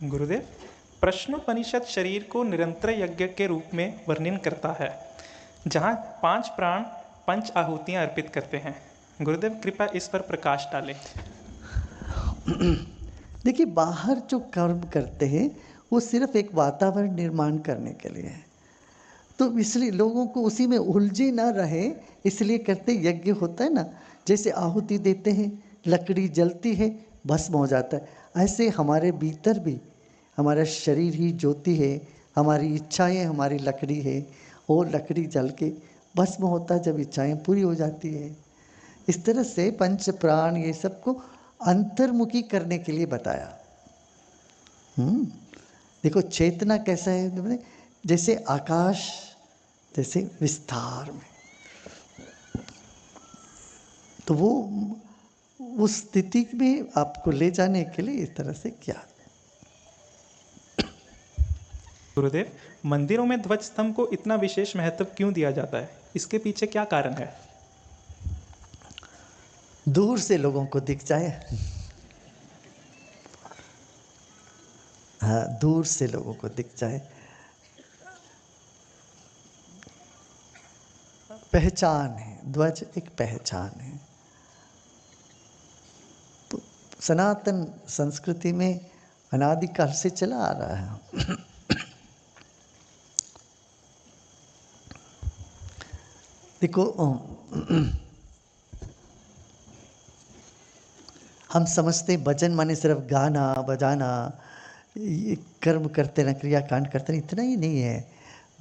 गुरुदेव, प्रश्नोपनिषद शरीर को निरंतर यज्ञ के रूप में वर्णन करता है, जहाँ 5 प्राण 5 आहुतियाँ अर्पित करते हैं। गुरुदेव कृपया इस पर प्रकाश डालें। देखिए, बाहर जो कर्म करते हैं वो सिर्फ एक वातावरण निर्माण करने के लिए है, तो इसलिए लोगों को उसी में उलझे ना रहे इसलिए करते। यज्ञ होता है ना, जैसे आहुति देते हैं, लकड़ी जलती है, भस्म हो जाता है, ऐसे हमारे भीतर भी हमारा शरीर ही ज्योति है, हमारी इच्छाएं हमारी लकड़ी है, और लकड़ी जल के भस्म होता है जब इच्छाएं पूरी हो जाती है। इस तरह से पंच प्राण ये सबको अंतर्मुखी करने के लिए बताया। देखो चेतना कैसा है, जैसे आकाश, जैसे विस्तार में, तो वो उस स्थिति में आपको ले जाने के लिए इस तरह से किया। गुरुदेव, मंदिरों में ध्वज स्तंभ को इतना विशेष महत्व क्यों दिया जाता है? इसके पीछे क्या कारण है? दूर से लोगों को दिख जाए। हाँ, दूर से लोगों को दिख जाए, पहचान है। ध्वज एक पहचान है। तो सनातन संस्कृति में अनादिकाल से चला आ रहा है। देखो, हम समझते भजन माने सिर्फ गाना बजाना, ये कर्म करते ना, क्रियाकांड करते ना, इतना ही नहीं है।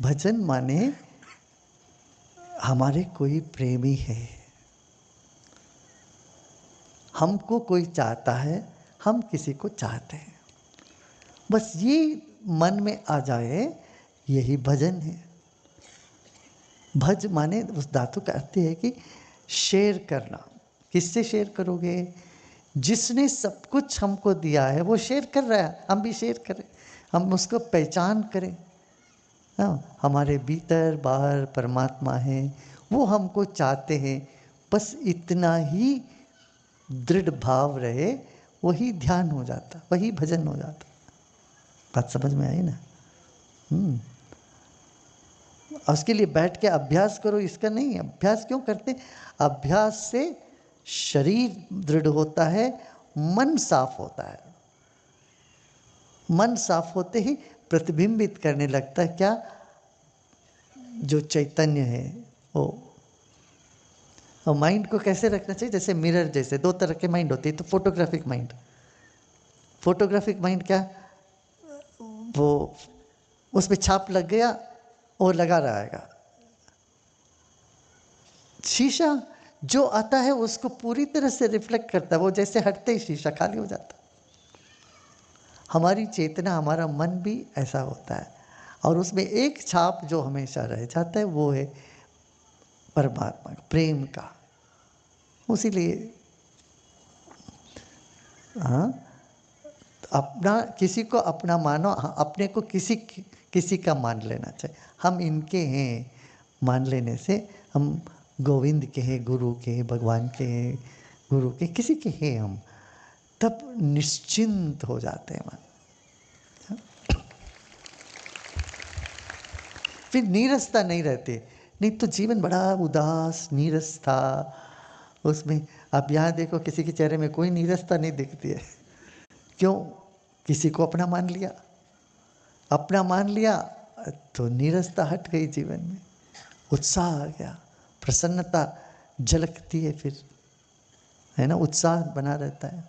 भजन माने हमारे कोई प्रेमी है, हमको कोई चाहता है, हम किसी को चाहते हैं, बस ये मन में आ जाए, यही भजन है। भज माने उस धातु का अर्थ है कि शेयर करना। किससे शेयर करोगे? जिसने सब कुछ हमको दिया है वो शेयर कर रहा है, हम भी शेयर करें, हम उसको पहचान करें। हाँ, हमारे भीतर बाहर परमात्मा है, वो हमको चाहते हैं, बस इतना ही दृढ़ भाव रहे, वही ध्यान हो जाता, वही भजन हो जाता। बात समझ में आई ना? उसके लिए बैठ के अभ्यास करो, इसका नहीं। अभ्यास क्यों करते? अभ्यास से शरीर दृढ़ होता है, मन साफ होता है। मन साफ होते ही प्रतिबिंबित करने लगता है क्या? जो चैतन्य है वो। और माइंड को कैसे रखना चाहिए? जैसे मिरर जैसे। 2 तरह के माइंड होती है। तो फोटोग्राफिक माइंड, फोटोग्राफिक माइंड क्या, वो उसमें छाप लग गया और लगा रहेगा। शीशा जो आता है उसको पूरी तरह से रिफ्लेक्ट करता है, वो जैसे हटते ही शीशा खाली हो जाता है। हमारी चेतना, हमारा मन भी ऐसा होता है, और उसमें एक छाप जो हमेशा रह जाता है वो है परमात्मा का, प्रेम का। उसीलिए हाँ, अपना किसी को अपना मानो, अपने को किसी का मान लेना चाहिए। हम इनके हैं मान लेने से, हम गोविंद के हैं, गुरु के हैं, भगवान के हैं, गुरु के, किसी के हैं हम, तब निश्चिंत हो जाते हैं मन। फिर नीरसता नहीं रहती, नहीं तो जीवन बड़ा उदास नीरस था उसमें। आप यहाँ देखो, किसी के चेहरे में कोई नीरसता नहीं दिखती है। क्यों? किसी को अपना मान लिया, अपना मान लिया तो नीरसता हट गई जीवन में, उत्साह आ गया, प्रसन्नता झलकती है, फिर है ना, उत्साह बना रहता है।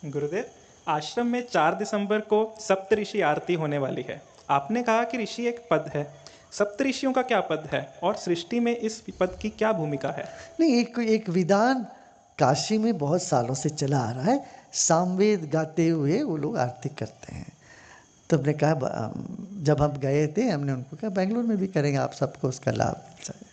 गुरुदेव, आश्रम में 4 दिसंबर को सप्तऋषि आरती होने वाली है। आपने कहा कि ऋषि एक पद है, सप्तऋषियों का क्या पद है और सृष्टि में इस पद की क्या भूमिका है? नहीं, एक विधान काशी में बहुत सालों से चला आ रहा है। सामवेद गाते हुए वो लोग आरती करते हैं। तो हमने कहा, जब हम गए थे, हमने उनको कहा बेंगलुरु में भी करेंगे, आप सबको उसका लाभ मिल जाए।